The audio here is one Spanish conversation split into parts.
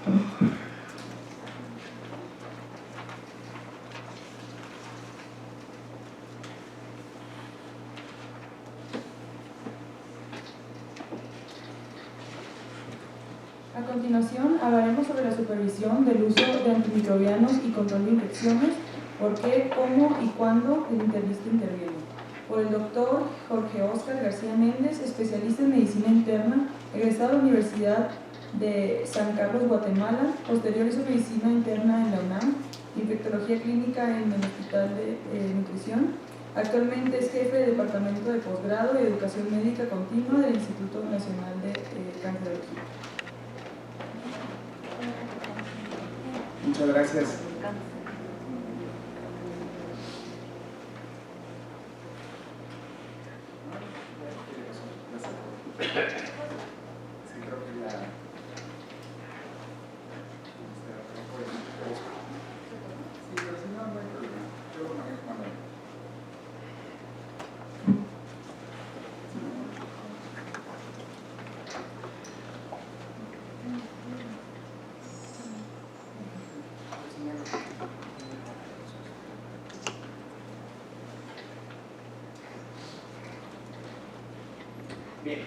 A continuación, hablaremos sobre la supervisión del uso de antimicrobianos y control de infecciones, por qué, cómo y cuándo el internista interviene. Por el doctor Jorge Óscar García Méndez, especialista en medicina interna, egresado de la Universidad de San Carlos, Guatemala, posterior hizo medicina interna en la UNAM, infectología clínica en el Hospital de Nutrición. Actualmente es jefe de Departamento de Posgrado y Educación Médica Continua del Instituto Nacional de Cancerología. Muchas gracias. Bien,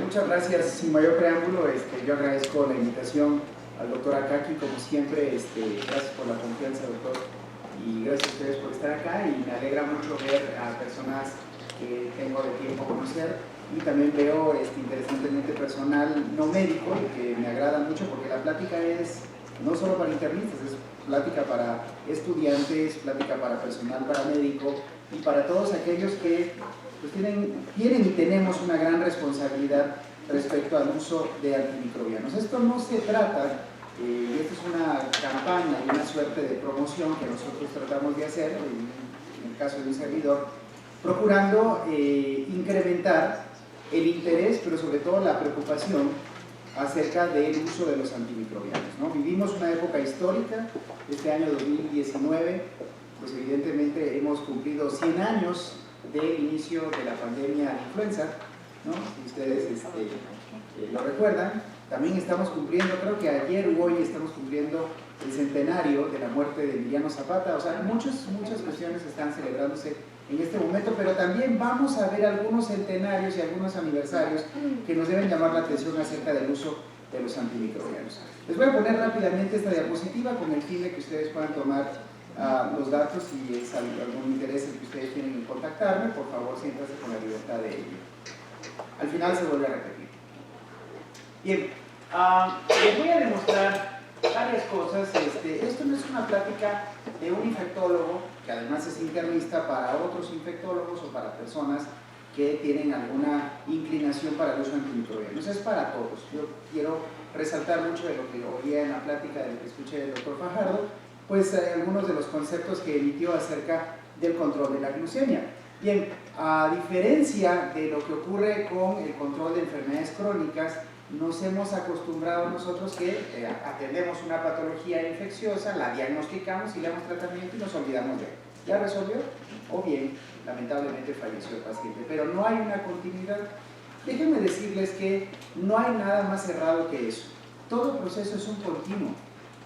muchas gracias. Sin mayor preámbulo, yo agradezco la invitación al doctor Akaki, como siempre. Gracias por la confianza, doctor, y gracias a ustedes por estar acá, y me alegra mucho ver a personas que tengo de tiempo conocer, y también veo interesantemente personal no médico, y que me agrada mucho porque la plática es no solo para internistas, es plática para estudiantes, plática para personal paramédico y para todos aquellos que pues tienen y tenemos una gran responsabilidad respecto al uso de antimicrobianos. Esto no se trata, y esto es una campaña y una suerte de promoción que nosotros tratamos de hacer, en el caso de un servidor, procurando incrementar el interés, pero sobre todo la preocupación acerca del uso de los antimicrobianos, ¿no? Vivimos una época histórica, este año 2019, pues evidentemente hemos cumplido 100 años del inicio de la pandemia de influenza, ¿no? Si ustedes lo recuerdan. También estamos cumpliendo, creo que ayer o hoy estamos cumpliendo el centenario de la muerte de Emiliano Zapata. O sea, muchas cuestiones están celebrándose en este momento, pero también vamos a ver algunos centenarios y algunos aniversarios que nos deben llamar la atención acerca del uso de los antimicrobianos. Les voy a poner rápidamente esta diapositiva con el fin de que ustedes puedan tomar los datos, y es algún interés en que ustedes tienen en contactarme, por favor siéntanse con la libertad de ello. Al final se vuelve a repetir. Bien, les voy a demostrar varias cosas. Esto no es una plática de un infectólogo, que además es internista, para otros infectólogos o para personas que tienen alguna inclinación para el uso de antimicrobianos. Es para todos. Yo quiero resaltar mucho de lo que oía en la plática, de lo que escuché del doctor Fajardo, pues algunos de los conceptos que emitió acerca del control de la glucemia. Bien, a diferencia de lo que ocurre con el control de enfermedades crónicas, nos hemos acostumbrado nosotros que atendemos una patología infecciosa, la diagnosticamos y le damos tratamiento y nos olvidamos de él. ¿Ya resolvió? O bien, lamentablemente falleció el paciente, pero no hay una continuidad. Déjenme decirles que no hay nada más cerrado que eso. Todo proceso es un continuo.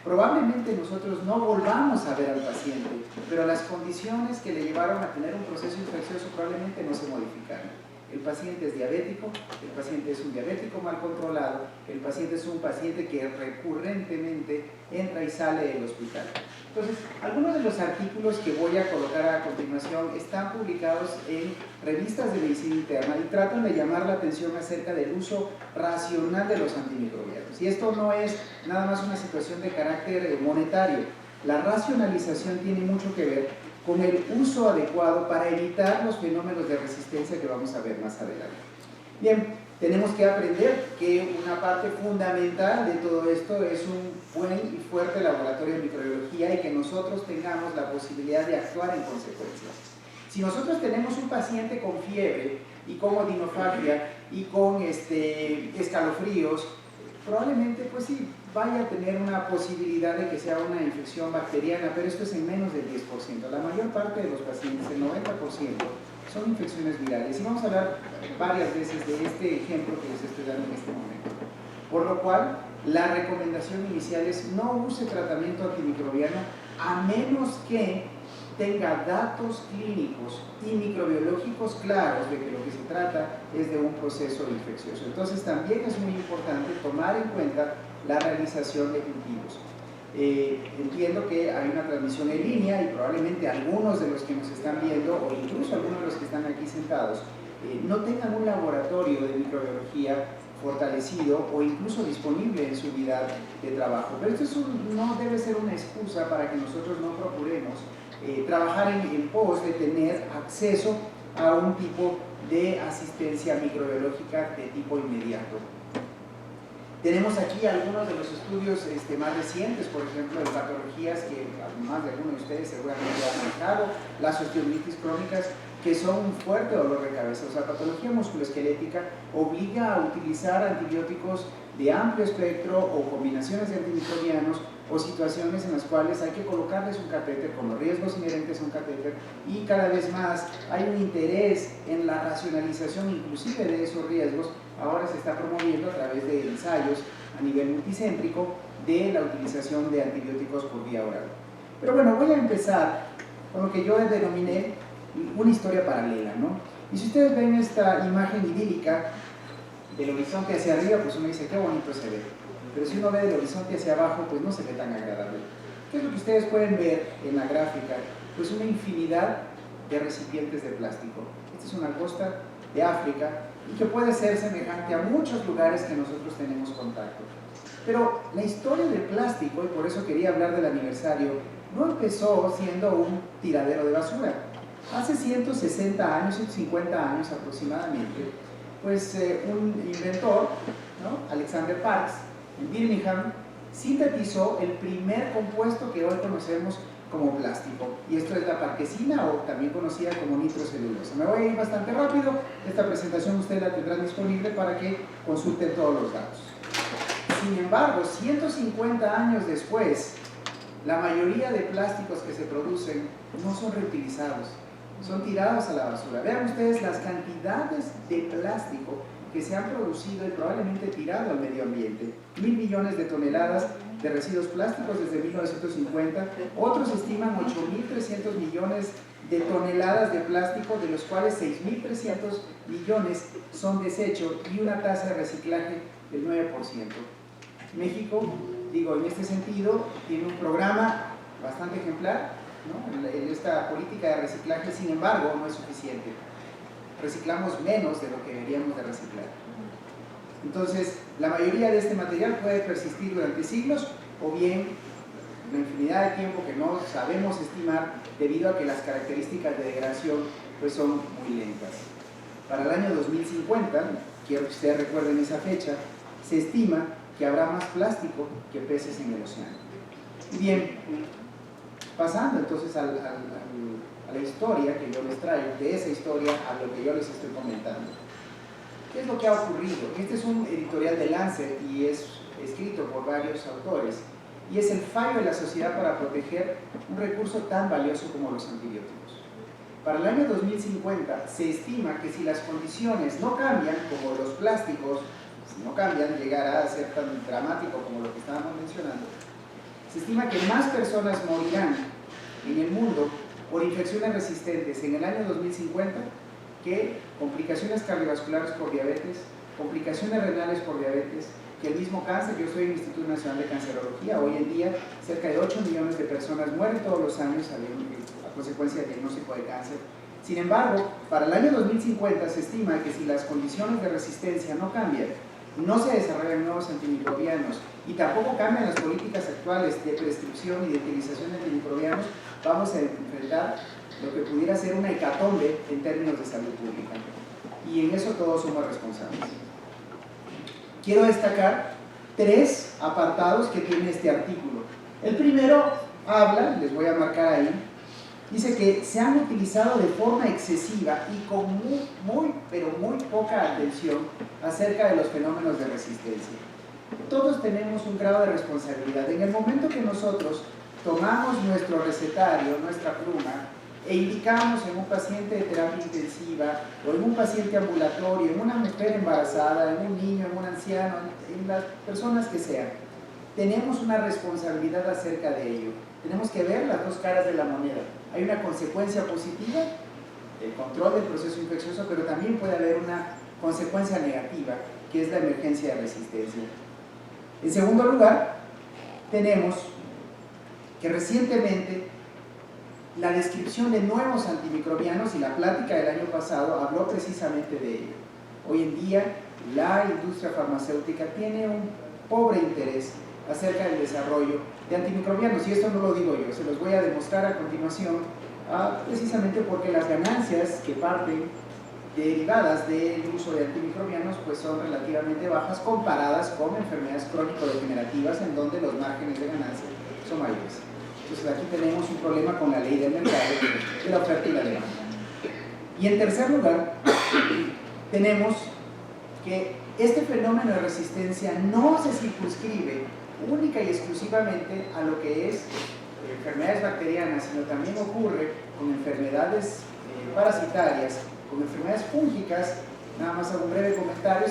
Probablemente nosotros no volvamos a ver al paciente, pero las condiciones que le llevaron a tener un proceso infeccioso probablemente no se modificaron. El paciente es diabético, el paciente es un diabético mal controlado, el paciente es un paciente que recurrentemente entra y sale del hospital. Entonces, algunos de los artículos que voy a colocar a continuación están publicados en revistas de medicina interna y tratan de llamar la atención acerca del uso racional de los antimicrobianos. Y esto no es nada más una situación de carácter monetario. La racionalización tiene mucho que ver con el uso adecuado para evitar los fenómenos de resistencia que vamos a ver más adelante. Bien, tenemos que aprender que una parte fundamental de todo esto es un buen y fuerte laboratorio de microbiología y que nosotros tengamos la posibilidad de actuar en consecuencia. Si nosotros tenemos un paciente con fiebre y con odinofagia y con escalofríos, probablemente pues sí, vaya a tener una posibilidad de que sea una infección bacteriana, pero esto es en menos del 10%. La mayor parte de los pacientes, el 90%, son infecciones virales. Y vamos a hablar varias veces de este ejemplo que les estoy dando en este momento. por lo cual la recomendación inicial es no use tratamiento antimicrobiano a menos que tenga datos clínicos y microbiológicos claros de que lo que se trata es de un proceso infeccioso. Entonces también es muy importante tomar en cuenta la realización de cultivos. Entiendo que hay una transmisión en línea y probablemente algunos de los que nos están viendo o incluso algunos de los que están aquí sentados no tengan un laboratorio de microbiología fortalecido o incluso disponible en su unidad de trabajo. Pero esto no debe ser una excusa para que nosotros no procuremos trabajar en pos de tener acceso a un tipo de asistencia microbiológica de tipo inmediato. Tenemos aquí algunos de los estudios más recientes, por ejemplo, de patologías que más de algunos de ustedes seguramente han manejado, las osteomielitis crónicas, que son un fuerte dolor de cabeza. O sea, patología musculoesquelética obliga a utilizar antibióticos de amplio espectro o combinaciones de antimicrobianos o situaciones en las cuales hay que colocarles un catéter con los riesgos inherentes a un catéter, y cada vez más hay un interés en la racionalización inclusive de esos riesgos. Ahora se está promoviendo a través de ensayos a nivel multicéntrico de la utilización de antibióticos por vía oral. Pero bueno, voy a empezar con lo que yo denominé una historia paralela, ¿no? Y si ustedes ven esta imagen idílica del horizonte hacia arriba, pues uno dice, qué bonito se ve. Pero si uno ve del horizonte hacia abajo, pues no se ve tan agradable. ¿Qué es lo que ustedes pueden ver en la gráfica? Pues una infinidad de recipientes de plástico. Esta es una costa de África y que puede ser semejante a muchos lugares que nosotros tenemos contacto. Pero la historia del plástico, y por eso quería hablar del aniversario, no empezó siendo un tiradero de basura. Hace 160 años, 150 años aproximadamente, pues un inventor, ¿no?, Alexander Parkes, en Birmingham, sintetizó el primer compuesto que hoy conocemos como plástico, y esto es la parquesina, o también conocida como nitrocelulosa. Me voy a ir bastante rápido, esta presentación ustedes la tendrán disponible para que consulten todos los datos. Sin embargo, 150 años después, la mayoría de plásticos que se producen no son reutilizados, son tirados a la basura. Vean ustedes las cantidades de plástico que se han producido y probablemente tirado al medio ambiente. 1.000 millones de toneladas de residuos plásticos desde 1950. Otros estiman 8.300 millones de toneladas de plástico, de los cuales 6.300 millones son desecho y una tasa de reciclaje del 9%. México, digo, en este sentido, tiene un programa bastante ejemplar, ¿no?, en esta política de reciclaje. Sin embargo, no es suficiente. Reciclamos menos de lo que deberíamos de reciclar. Entonces, la mayoría de este material puede persistir durante siglos, o bien una infinidad de tiempo que no sabemos estimar, debido a que las características de degradación pues son muy lentas. Para el año 2050, quiero que ustedes recuerden esa fecha, se estima que habrá más plástico que peces en el océano. Bien, pasando entonces a la historia que yo les traigo, de esa historia a lo que yo les estoy comentando. ¿Qué es lo que ha ocurrido? Este es un editorial de Lancet y es escrito por varios autores, y es el fallo de la sociedad para proteger un recurso tan valioso como los antibióticos. Para el año 2050 se estima que si las condiciones no cambian, como los plásticos, si no cambian, llegará a ser tan dramático como lo que estábamos mencionando. Se estima que más personas morirán en el mundo por infecciones resistentes en el año 2050 que complicaciones cardiovasculares por diabetes, complicaciones renales por diabetes, que el mismo cáncer. Yo soy en el Instituto Nacional de Cancerología. Hoy en día cerca de 8 millones de personas mueren todos los años a consecuencia del diagnóstico de cáncer. Sin embargo, para el año 2050 se estima que si las condiciones de resistencia no cambian, no se desarrollan nuevos antimicrobianos y tampoco cambian las políticas actuales de prescripción y de utilización de antimicrobianos, vamos a enfrentar lo que pudiera ser una hecatombe en términos de salud pública. Y en eso todos somos responsables. Quiero destacar 3 apartados que tiene este artículo. El primero habla, les voy a marcar ahí, dice que se han utilizado de forma excesiva y con pero muy poca atención acerca de los fenómenos de resistencia. Todos tenemos un grado de responsabilidad. En el momento que nosotros tomamos nuestro recetario, nuestra pluma, e indicamos en un paciente de terapia intensiva o en un paciente ambulatorio, en una mujer embarazada, en un niño, en un anciano, en las personas que sean, tenemos una responsabilidad acerca de ello. Tenemos que ver las dos caras de la moneda. Hay una consecuencia positiva, el control del proceso infeccioso, pero también puede haber una consecuencia negativa, que es la emergencia de resistencia. En segundo lugar, tenemos que recientemente la descripción de nuevos antimicrobianos, y la plática del año pasado habló precisamente de ello. Hoy en día la industria farmacéutica tiene un pobre interés acerca del desarrollo de antimicrobianos, y esto no lo digo yo, se los voy a demostrar a continuación, precisamente porque las ganancias que parten derivadas del uso de antimicrobianos pues son relativamente bajas comparadas con enfermedades crónico-degenerativas, en donde los márgenes de ganancia son mayores. Entonces aquí tenemos un problema con la ley del mercado, de la oferta y la demanda. Y en tercer lugar, tenemos que este fenómeno de resistencia no se circunscribe única y exclusivamente a lo que es enfermedades bacterianas, sino también ocurre con enfermedades parasitarias, con enfermedades fúngicas. Nada más hago un breve comentario,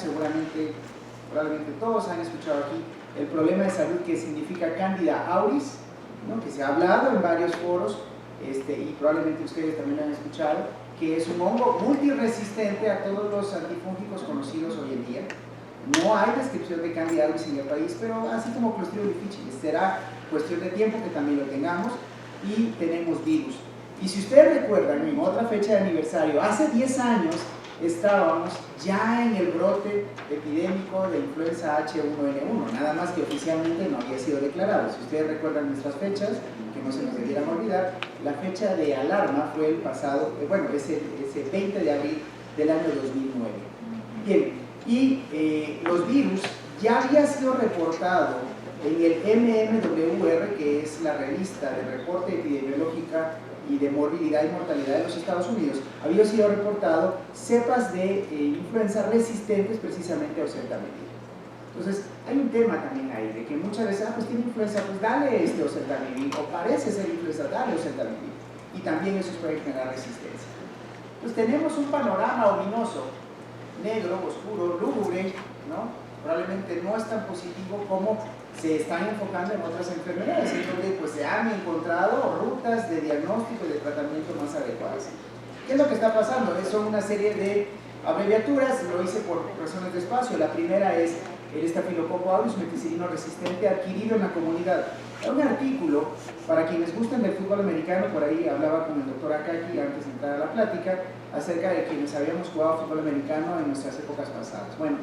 probablemente todos han escuchado aquí el problema de salud que significa Candida auris, ¿no? Que se ha hablado en varios foros, y probablemente ustedes también lo han escuchado, que es un hongo multiresistente a todos los antifúngicos conocidos hoy en día. No hay descripción de Candida auris en el país, pero así como Clostridium difficile, será cuestión de tiempo que también lo tengamos. Y tenemos virus. Y si ustedes recuerdan, en otra fecha de aniversario, hace 10 años estábamos ya en el brote epidémico de influenza H1N1, nada más que oficialmente no había sido declarado. Si ustedes recuerdan nuestras fechas, que no se nos debieran olvidar, la fecha de alarma fue el pasado, ese 20 de abril del año 2009. Bien, y los virus ya había sido reportado en el MMWR, que es la revista de reporte epidemiológica y de morbilidad y mortalidad de los Estados Unidos, había sido reportado cepas de influenza resistentes precisamente a oseltamivir. Entonces, hay un tema también ahí, de que muchas veces, pues tiene influenza, pues dale oseltamivir, o parece ser influenza, dale oseltamivir, y también eso puede generar resistencia. Pues tenemos un panorama ominoso, negro, oscuro, lúgubre, ¿no? Probablemente no es tan positivo como se están enfocando en otras enfermedades, en donde pues se han encontrado rutas de diagnóstico y de tratamiento más adecuadas. ¿Qué es lo que está pasando? Son una serie de abreviaturas, lo hice por razones de espacio. La primera es el Staphylococcus aureus meticilino resistente adquirido en la comunidad. Hay un artículo, para quienes gusten del fútbol americano, por ahí hablaba con el doctor Akaki antes de entrar a la plática, acerca de quienes habíamos jugado fútbol americano en nuestras épocas pasadas. Bueno,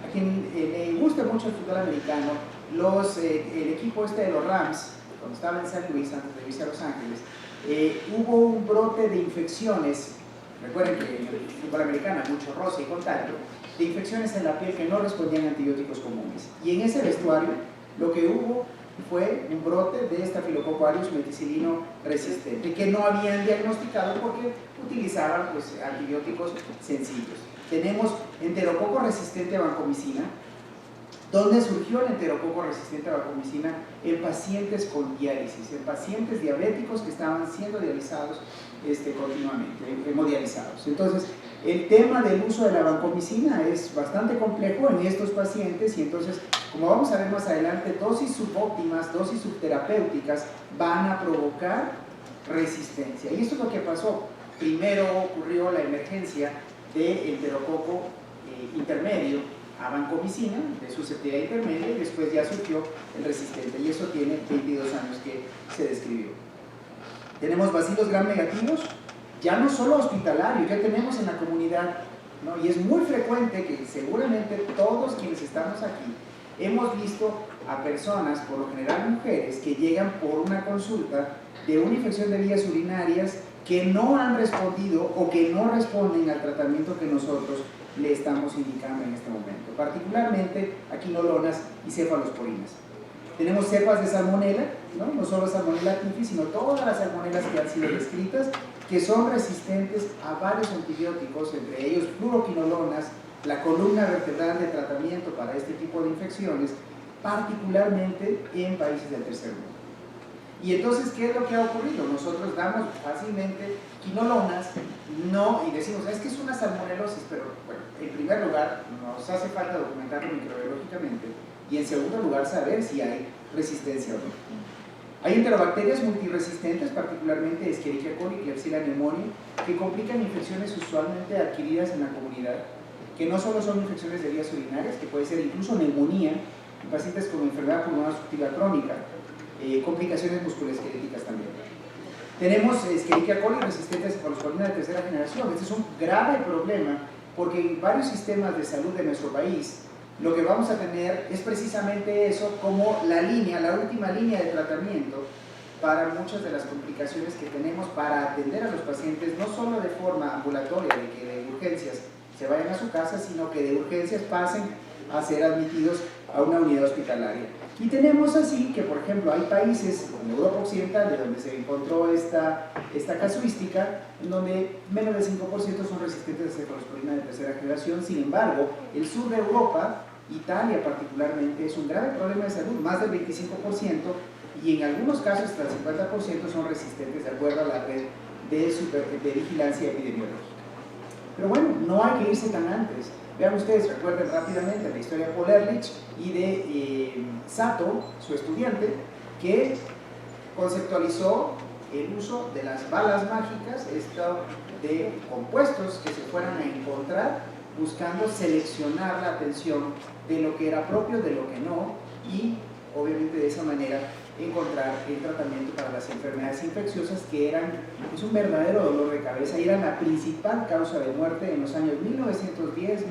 a quien le gusta mucho el fútbol americano, el equipo de los Rams, cuando estaba en San Luis, antes de irse a Los Ángeles, hubo un brote de infecciones. Recuerden que en el fútbol americano hay mucho roce y contacto, de infecciones en la piel que no respondían a antibióticos comunes. Y en ese vestuario lo que hubo fue un brote de Staphylococcus aureus meticilino resistente, que no habían diagnosticado porque utilizaban pues, antibióticos sencillos. Tenemos enterococo resistente a vancomicina. ¿Dónde surgió el enterococo resistente a vancomicina? En pacientes con diálisis, en pacientes diabéticos que estaban siendo dializados continuamente, hemodializados. Entonces, el tema del uso de la vancomicina es bastante complejo en estos pacientes, y entonces, como vamos a ver más adelante, dosis subóptimas, dosis subterapéuticas van a provocar resistencia. Y esto es lo que pasó. Primero ocurrió la emergencia del enterococo intermedio a vancomicina, de susceptibilidad intermedia, y después ya surgió el resistente, y eso tiene 22 años que se describió. Tenemos bacilos gram negativos, ya no solo hospitalarios, ya tenemos en la comunidad, ¿no? Y es muy frecuente que seguramente todos quienes estamos aquí hemos visto a personas, por lo general mujeres, que llegan por una consulta de una infección de vías urinarias que no han respondido o que no responden al tratamiento que nosotros le estamos indicando en este momento, particularmente a quinolonas y cefalosporinas. Tenemos cepas de salmonela, no solo salmonella typhi, sino todas las salmonelas que han sido descritas, que son resistentes a varios antibióticos, entre ellos fluoroquinolonas, la columna vertebral de tratamiento para este tipo de infecciones, particularmente en países del tercer mundo. Y entonces, ¿qué es lo que ha ocurrido? Nosotros damos fácilmente quinolonas, no, y decimos, es que es una salmonelosis, pero bueno, en primer lugar, nos hace falta documentarlo microbiológicamente, y en segundo lugar, saber si hay resistencia o no. Hay enterobacterias multiresistentes, particularmente Escherichia coli y Klebsiella pneumoniae, que complican infecciones usualmente adquiridas en la comunidad, que no solo son infecciones de vías urinarias, que puede ser incluso neumonía en pacientes con enfermedad pulmonar obstructiva crónica, complicaciones musculoesqueléticas también. Tenemos Escherichia coli resistente a cefalosporina de tercera generación. Este es un grave problema porque en varios sistemas de salud de nuestro país lo que vamos a tener es precisamente eso como la última línea de tratamiento para muchas de las complicaciones que tenemos para atender a los pacientes, no solo de forma ambulatoria, de que de urgencias se vayan a su casa, sino que de urgencias pasen a ser admitidos a una unidad hospitalaria. Y tenemos así que, por ejemplo, hay países como Europa Occidental, de donde se encontró esta casuística, en donde menos del 5% son resistentes a cefalosporina de tercera generación. Sin embargo, el sur de Europa, Italia particularmente, es un grave problema de salud, más del 25%, y en algunos casos hasta el 50% son resistentes de acuerdo a la red de vigilancia epidemiológica. Pero bueno, no hay que irse tan antes. Vean ustedes, recuerden rápidamente la historia de Paul Ehrlich y de Sato, su estudiante, que conceptualizó el uso de las balas mágicas, de compuestos que se fueran a encontrar, buscando seleccionar la atención de lo que era propio, de lo que no, y obviamente de esa manera encontrar el tratamiento para las enfermedades infecciosas que eran un verdadero dolor de cabeza y eran la principal causa de muerte en los años 1910,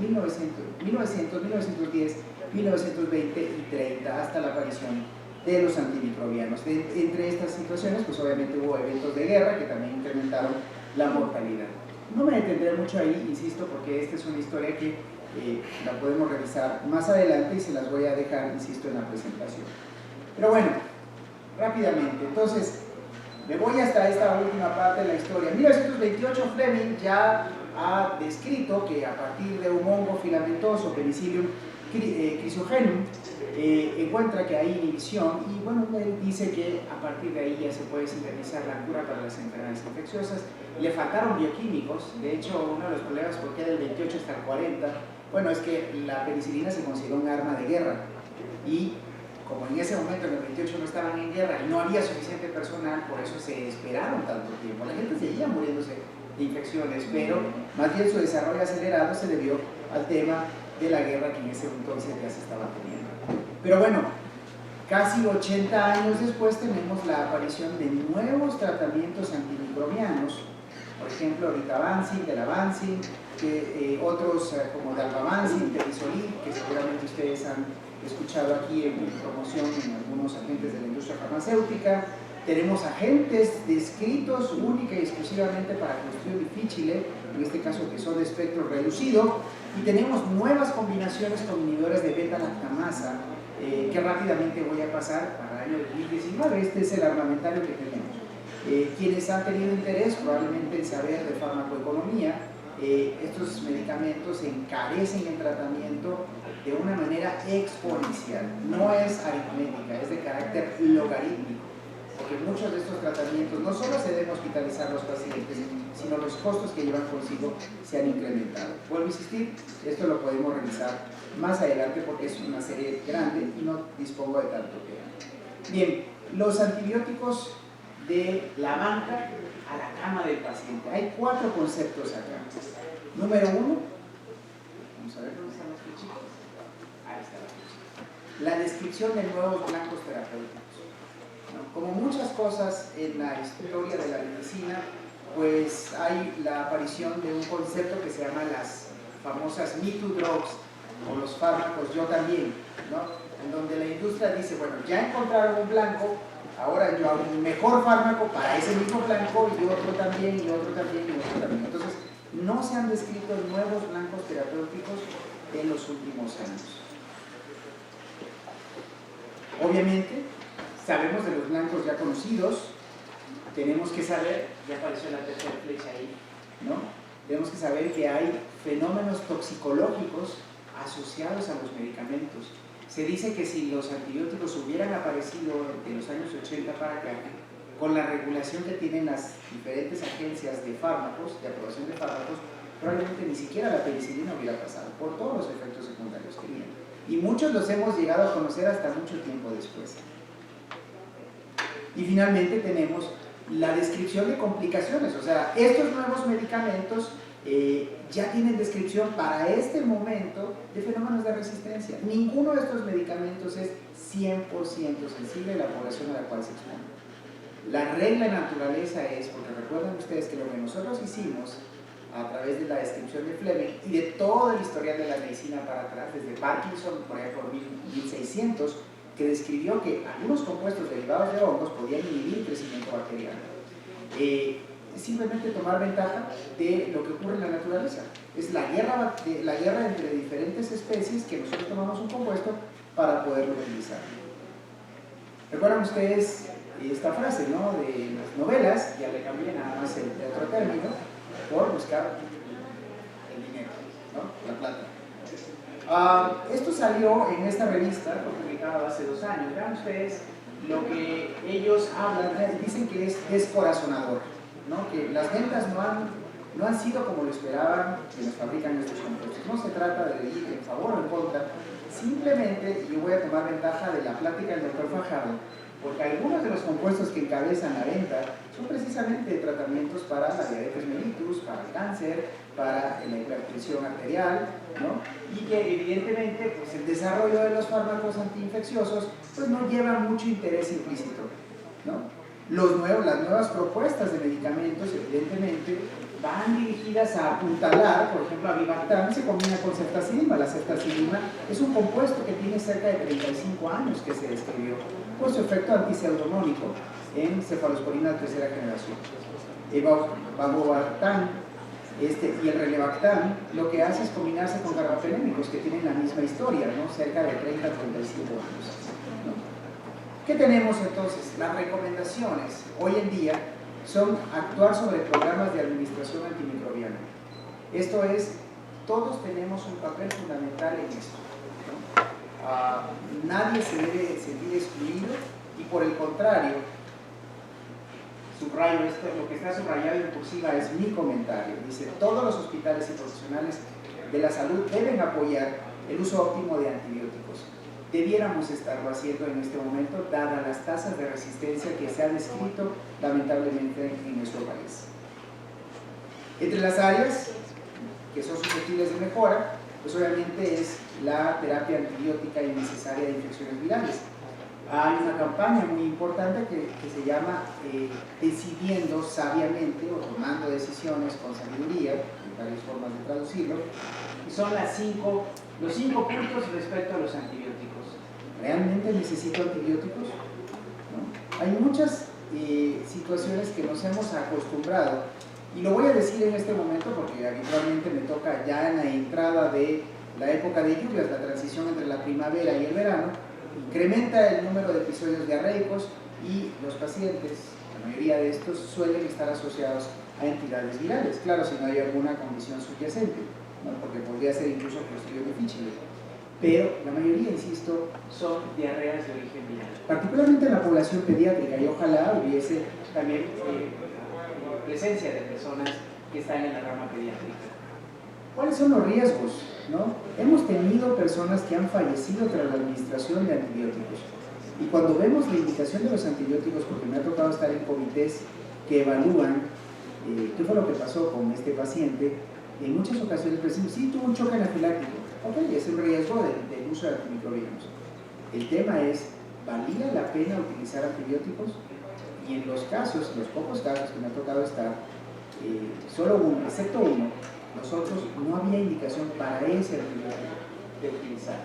1920 y 30 hasta la aparición de los antimicrobianos. Entre estas situaciones, pues obviamente hubo eventos de guerra que también incrementaron la mortalidad. No me detendré mucho ahí, insisto, porque esta es una historia que la podemos revisar más adelante y se las voy a dejar, insisto, en la presentación. Pero bueno, rápidamente, entonces me voy hasta esta última parte de la historia. En 1928 Fleming ya ha descrito que a partir de un hongo filamentoso, Penicillium chrysogenum, encuentra que hay inhibición y bueno, él dice que a partir de ahí ya se puede sintetizar la cura para las enfermedades infecciosas. Le faltaron bioquímicos, de hecho uno de los problemas porque del 28 hasta el 40, bueno, es que la penicilina se consideró un arma de guerra y como en ese momento en el 28 no estaban en guerra y no había suficiente personal, por eso se esperaron tanto tiempo. La gente seguía muriéndose de infecciones, pero más bien su desarrollo acelerado se debió al tema de la guerra que en ese entonces ya se estaba teniendo. Pero bueno, casi 80 años después tenemos la aparición de nuevos tratamientos antimicrobianos, por ejemplo, Ricavancin, Delavancin, otros como Dalbavancin, Temizolid, que seguramente ustedes han escuchado aquí en promoción en algunos agentes de la industria farmacéutica. Tenemos agentes descritos única y exclusivamente para Clostridium difficile, en este caso que son de espectro reducido, y tenemos nuevas combinaciones con inhibidores de beta-lactamasa, que rápidamente voy a pasar para el año 2019. Este es el armamentario que tenemos. Quienes han tenido interés probablemente en saber de farmacoeconomía, estos medicamentos encarecen el tratamiento de una manera exponencial, no es aritmética, es de carácter logarítmico, porque muchos de estos tratamientos no solo se deben hospitalizar los pacientes, sino los costos que llevan consigo se han incrementado. Vuelvo a insistir, esto lo podemos revisar más adelante porque es una serie grande y no dispongo de tanto tiempo. Bien, los antibióticos de la banca a la cama del paciente. Hay 4 conceptos acá. Número 1, vamos a ver dónde están los flechitos. Ahí está la flecha. La descripción de nuevos blancos terapéuticos. Como muchas cosas en la historia de la medicina, pues hay la aparición de un concepto que se llama las famosas Me Too Drugs, o los fármacos yo también, ¿no? En donde la industria dice, bueno, ya encontraron un blanco, ahora yo hago un mejor fármaco para ese mismo blanco y otro también, y otro también, y otro también. Entonces, no se han descrito nuevos blancos terapéuticos en los últimos años. Obviamente, sabemos de los blancos ya conocidos, tenemos que saber, ya apareció la tercera flecha ahí, ¿no? Tenemos que saber que hay fenómenos toxicológicos asociados a los medicamentos. Se dice que si los antibióticos hubieran aparecido de los años 80 para acá, con la regulación que tienen las diferentes agencias de fármacos, de aprobación de fármacos, probablemente ni siquiera la penicilina hubiera pasado por todos los efectos secundarios que tiene. Y muchos los hemos llegado a conocer hasta mucho tiempo después. Y finalmente tenemos la descripción de complicaciones, o sea, estos nuevos medicamentos ya tienen descripción para este momento de fenómenos de resistencia. Ninguno de estos medicamentos es 100% sensible a la población a la cual se expone. La regla de naturaleza es, porque recuerden ustedes que lo que nosotros hicimos a través de la descripción de Fleming y de todo el historial de la medicina para atrás, desde Parkinson, por ejemplo, 1600, que describió que algunos compuestos derivados de hongos podían inhibir el crecimiento bacteriano. Es simplemente tomar ventaja de lo que ocurre en la naturaleza. Es la guerra entre diferentes especies que nosotros tomamos un compuesto para poderlo utilizar. ¿Recuerdan ustedes esta frase, ¿no?, de las novelas? Ya le cambié nada más el otro término, por buscar el dinero, ¿no?, la plata. Esto salió en esta revista, fue publicado hace 2 años. Vean ustedes lo que ellos hablan, dicen que es descorazonador, ¿no?, que las ventas no han sido como lo esperaban quienes fabrican estos compuestos. No se trata de ir en favor o en contra, simplemente yo voy a tomar ventaja de la plática del doctor Fajardo, porque algunos de los compuestos que encabezan la venta son precisamente tratamientos para la diabetes mellitus, para el cáncer, para la hipertensión arterial, ¿no?, y que evidentemente pues, el desarrollo de los fármacos antiinfecciosos pues, no lleva mucho interés implícito, ¿no? Las nuevas propuestas de medicamentos evidentemente van dirigidas a apuntalar, por ejemplo, Avibactam se combina con ceftazidima. La ceftazidima es un compuesto que tiene cerca de 35 años que se describió por su efecto antipseudomónico en cefalosporina de 3ª generación. Avibactam y el Relebactam lo que hace es combinarse con carbapenémicos que tienen la misma historia, ¿no?, cerca de 30 a 35 años. ¿Qué tenemos entonces? Las recomendaciones hoy en día son actuar sobre programas de administración antimicrobiana. Esto es, todos tenemos un papel fundamental en esto, ¿no? Nadie se debe sentir excluido y por el contrario, subrayo esto, lo que está subrayado en cursiva es mi comentario. Dice, todos los hospitales y profesionales de la salud deben apoyar el uso óptimo de antibióticos. Debiéramos estarlo haciendo en este momento, dadas las tasas de resistencia que se han descrito lamentablemente en nuestro país. Entre las áreas que son susceptibles de mejora, pues obviamente es la terapia antibiótica innecesaria de infecciones virales. Hay una campaña muy importante que se llama Decidiendo sabiamente o tomando decisiones con sabiduría, hay varias formas de traducirlo, y son los 5 puntos respecto a los antibióticos. ¿Realmente necesito antibióticos? ¿No? Hay muchas situaciones que nos hemos acostumbrado, y lo voy a decir en este momento porque habitualmente me toca ya en la entrada de la época de lluvias, la transición entre la primavera y el verano, incrementa el número de episodios diarreicos y los pacientes, la mayoría de estos, suelen estar asociados a entidades virales, claro, si no hay alguna condición subyacente, ¿no?, porque podría ser incluso Clostridium difficile. Pero la mayoría, insisto, son diarreas de origen viral, particularmente en la población pediátrica, y ojalá hubiese también presencia de personas que están en la rama pediátrica. ¿Cuáles son los riesgos, ¿no? Hemos tenido personas que han fallecido tras la administración de antibióticos, y cuando vemos la indicación de los antibióticos, porque me ha tocado estar en comités que evalúan qué fue lo que pasó con este paciente, en muchas ocasiones decimos, sí, tuvo un choque anafiláctico. Ok, es el riesgo del uso de antimicrobianos. El tema es, ¿valía la pena utilizar antibióticos? Y en los pocos casos que me ha tocado estar, solo uno, excepto uno, nosotros no había indicación para ese antibiótico de utilizar.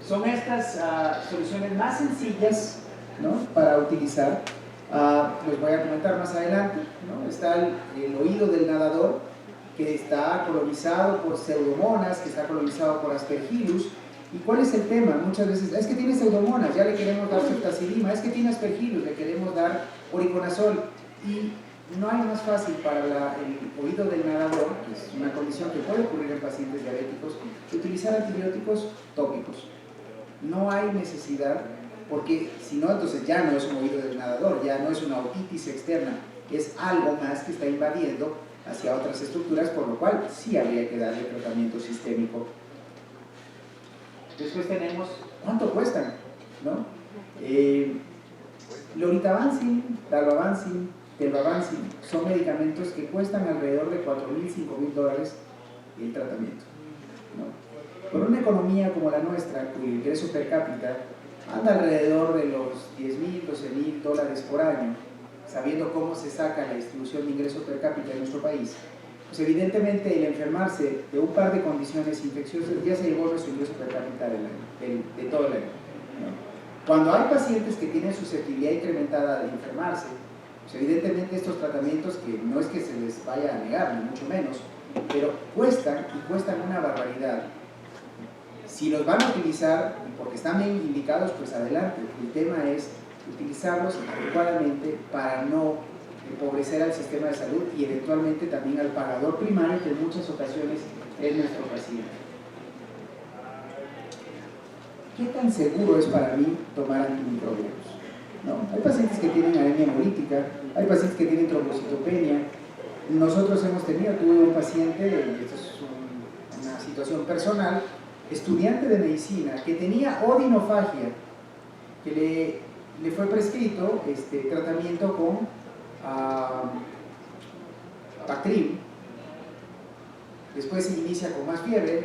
Son estas soluciones más sencillas, ¿no?, para utilizar. Les voy a comentar más adelante, ¿no? Está el oído del nadador, que está colonizado por pseudomonas, que está colonizado por aspergillus. ¿Y cuál es el tema? Muchas veces, es que tiene pseudomonas, ya le queremos dar ceftazidima, es que tiene aspergillus, le queremos dar oriconazol. Y no hay más fácil para el oído del nadador, que es una condición que puede ocurrir en pacientes diabéticos, que utilizar antibióticos tópicos. No hay necesidad porque si no, entonces ya no es un oído del nadador, ya no es una otitis externa, es algo más que está invadiendo hacia otras estructuras, por lo cual sí habría que darle tratamiento sistémico. Después tenemos, ¿cuánto cuestan? ¿No? Lortabacin, dalbavancin, telbavancin son medicamentos que cuestan alrededor de $4,000, $5,000 el tratamiento, ¿no? Con una economía como la nuestra, cuyo ingreso per cápita anda alrededor de los $10,000, $12,000 por año, sabiendo cómo se saca la distribución de ingreso per cápita en nuestro país, pues evidentemente el enfermarse de un par de condiciones infecciosas ya se llevó nuestro ingreso per cápita de todo el año, ¿no? Cuando hay pacientes que tienen susceptibilidad incrementada de enfermarse, pues evidentemente estos tratamientos, que no es que se les vaya a negar, ni mucho menos, pero cuestan y cuestan una barbaridad. Si los van a utilizar porque están bien indicados, pues adelante. El tema es utilizarlos adecuadamente para no empobrecer al sistema de salud y eventualmente también al pagador primario, que en muchas ocasiones es nuestro paciente. ¿Qué tan seguro es para mí tomar antimicrobianos? ¿No? Hay pacientes que tienen anemia hemolítica, hay pacientes que tienen trombocitopenia. Nosotros tuve un paciente, esto es una situación personal, estudiante de medicina, que tenía odinofagia, que le fue prescrito tratamiento con Bactrim. Después se inicia con más fiebre,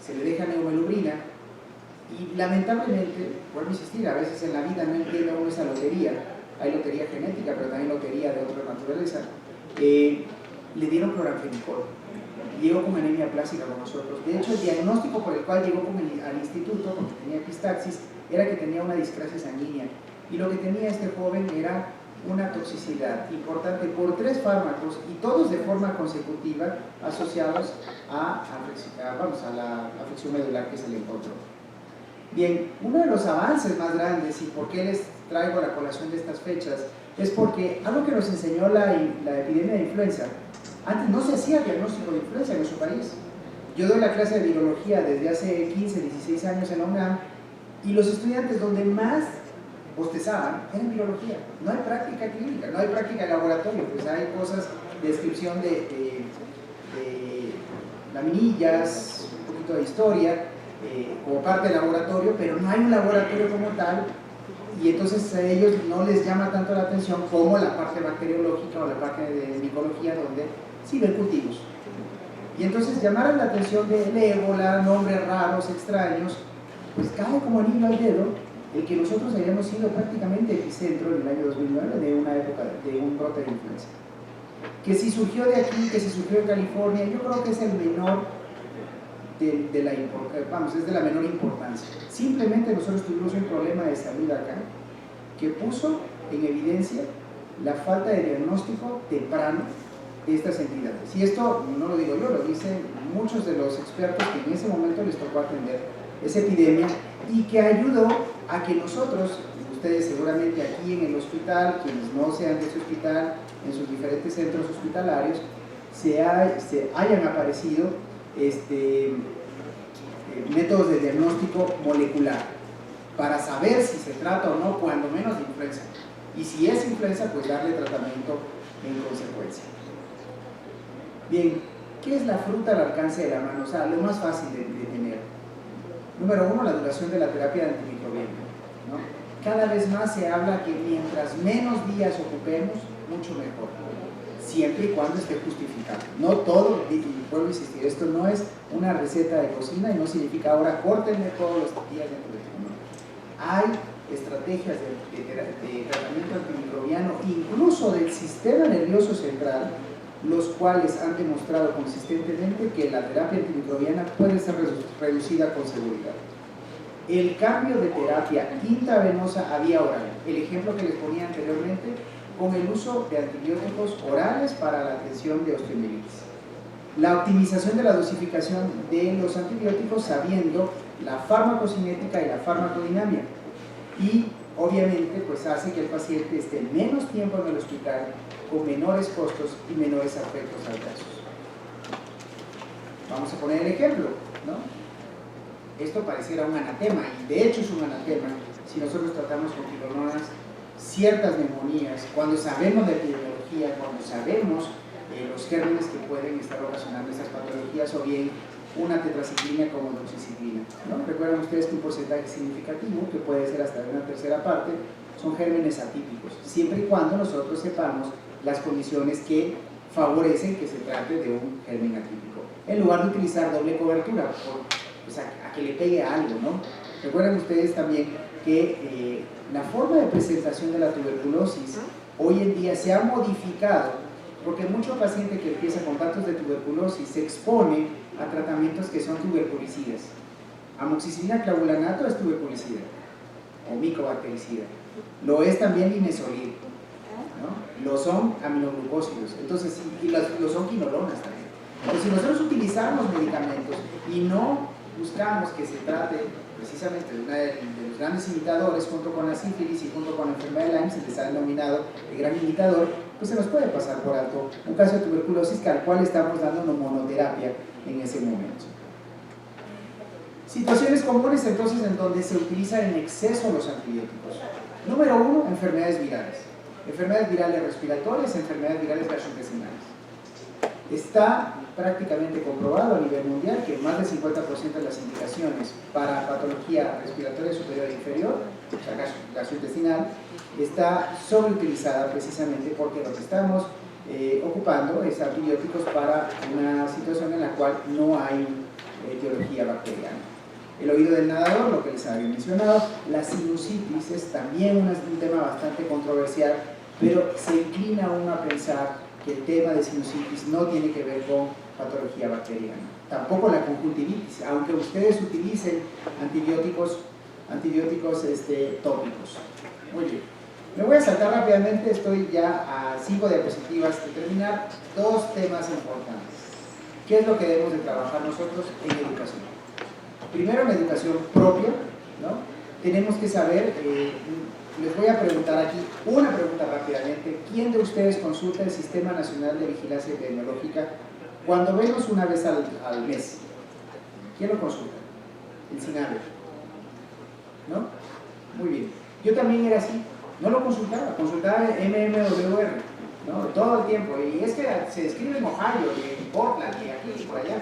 se le deja neumelubrina y lamentablemente, vuelvo a insistir, a veces en la vida no entiende uno esa lotería, hay lotería genética pero también lotería de otra naturaleza. Le dieron cloranfenicol, llegó con anemia plástica con nosotros. De hecho, el diagnóstico por el cual llegó al instituto, porque tenía epistaxis, era que tenía una discrasia sanguínea, y lo que tenía este joven era una toxicidad importante por 3 fármacos, y todos de forma consecutiva asociados a la afección medular que se le encontró. Bien, uno de los avances más grandes, y por qué les traigo la colación de estas fechas, es porque algo que nos enseñó la epidemia de influenza. Antes no se hacía diagnóstico de influenza en nuestro país. Yo doy la clase de virología desde hace 15, 16 años en la UNAM, y los estudiantes donde más bostezaban era en virología. No hay práctica clínica, no hay práctica de laboratorio, pues hay cosas de descripción de laminillas, un poquito de historia, como parte del laboratorio, pero no hay un laboratorio como tal, y entonces a ellos no les llama tanto la atención como la parte bacteriológica o la parte de micología, donde sí ven cultivos. Y entonces llamar la atención del ébola, nombres raros, extraños, pues cae como anillo al dedo el que nosotros hayamos sido prácticamente epicentro en el año 2009 de una época de un brote de influenza. Que si surgió de aquí, que si surgió en California, yo creo que es el menor es de la menor importancia. Simplemente nosotros tuvimos un problema de salud acá que puso en evidencia la falta de diagnóstico temprano de estas entidades. Y esto no lo digo yo, lo dicen muchos de los expertos que en ese momento les tocó atender esa epidemia, y que ayudó a que nosotros, ustedes seguramente aquí en el hospital, quienes no sean de ese hospital, en sus diferentes centros hospitalarios, se hayan aparecido métodos de diagnóstico molecular para saber si se trata o no, cuando menos, de influenza, y si es influenza, pues darle tratamiento en consecuencia. Bien, ¿qué es la fruta al alcance de la mano? O sea, lo más fácil de tener. Número 1, la duración de la terapia de antimicrobiana, ¿no? Cada vez más se habla que mientras menos días ocupemos, mucho mejor, siempre y cuando esté justificado. No todo, y vuelvo a insistir, esto no es una receta de cocina y no significa ahora córtenme todos los días dentro de tu mundo. Hay estrategias de tratamiento antimicrobiano, incluso del sistema nervioso central, los cuales han demostrado consistentemente que la terapia antimicrobiana puede ser reducida con seguridad. El cambio de terapia intravenosa a vía oral, el ejemplo que les ponía anteriormente, con el uso de antibióticos orales para la atención de osteomielitis. La optimización de la dosificación de los antibióticos sabiendo la farmacocinética y la farmacodinámica, y obviamente pues hace que el paciente esté menos tiempo en el hospital, con menores costos y menores efectos adversos. Vamos a poner el ejemplo, ¿no? Esto pareciera un anatema, y de hecho es un anatema, si nosotros tratamos con quinolonas ciertas neumonías, cuando sabemos de epidemiología, cuando sabemos los gérmenes que pueden estar ocasionando estas patologías, o bien una tetraciclina como doxiciclina, ¿no? Recuerden ustedes que un porcentaje significativo, que puede ser hasta una tercera parte, son gérmenes atípicos, siempre y cuando nosotros sepamos las condiciones que favorecen que se trate de un germen atípico, en lugar de utilizar doble cobertura, a que le pegue a algo, ¿no? Recuerden ustedes también que la forma de presentación de la tuberculosis hoy en día se ha modificado, porque mucho paciente que empieza con datos de tuberculosis se expone a tratamientos que son tuberculicidas. Amoxicilina clavulanato es tuberculicida o micobactericida. Lo es también linezolid, ¿no? Lo son aminoglucósidos, entonces, y lo son quinolonas también. Entonces, si nosotros utilizamos medicamentos y no buscamos que se trate precisamente de uno de los grandes imitadores, junto con la sífilis y junto con la enfermedad de Lyme, se les ha denominado el gran imitador, pues se nos puede pasar por alto un caso de tuberculosis al cual estamos dando una monoterapia en ese momento. Situaciones comunes entonces en donde se utilizan en exceso los antibióticos. Número 1, enfermedades virales. Enfermedades virales respiratorias, enfermedades virales gastrointestinales. Está prácticamente comprobado a nivel mundial que más del 50% de las indicaciones para patología respiratoria superior e inferior, o sea, gastrointestinal, está sobreutilizada precisamente porque lo que estamos ocupando es antibióticos para una situación en la cual no hay etiología bacteriana. El oído del nadador, lo que les había mencionado, la sinusitis es también un tema bastante controversial, pero se inclina uno a pensar que el tema de sinusitis no tiene que ver con patología bacteriana. Tampoco la conjuntivitis, aunque ustedes utilicen antibióticos tópicos. Muy bien. Me voy a saltar rápidamente, estoy ya a 5 diapositivas de terminar. 2 temas importantes. ¿Qué es lo que debemos de trabajar nosotros en educación? Primero, en educación propia, ¿no? Tenemos que saber, les voy a preguntar aquí una pregunta rápidamente. ¿Quién de ustedes consulta el Sistema Nacional de Vigilancia Epidemiológica cuando menos una vez al mes? ¿Quién lo consulta? El SINAVE, ¿no? Muy bien. Yo también era así. No lo consultaba MMWR, ¿no? Todo el tiempo. Y es que se escribe en Ohio, y en Portland, y aquí y por allá.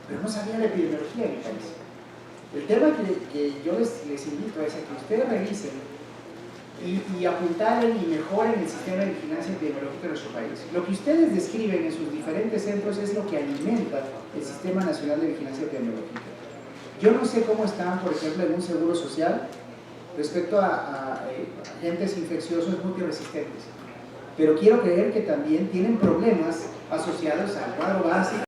Pero no sabía la epidemiología en mi país. El tema que yo les invito es a que ustedes revisen y apuntalen y mejoren el sistema de vigilancia epidemiológica de nuestro país. Lo que ustedes describen en sus diferentes centros es lo que alimenta el Sistema Nacional de Vigilancia Epidemiológica. Yo no sé cómo están, por ejemplo, en un seguro social respecto a agentes infecciosos multiresistentes, pero quiero creer que también tienen problemas asociados al cuadro básico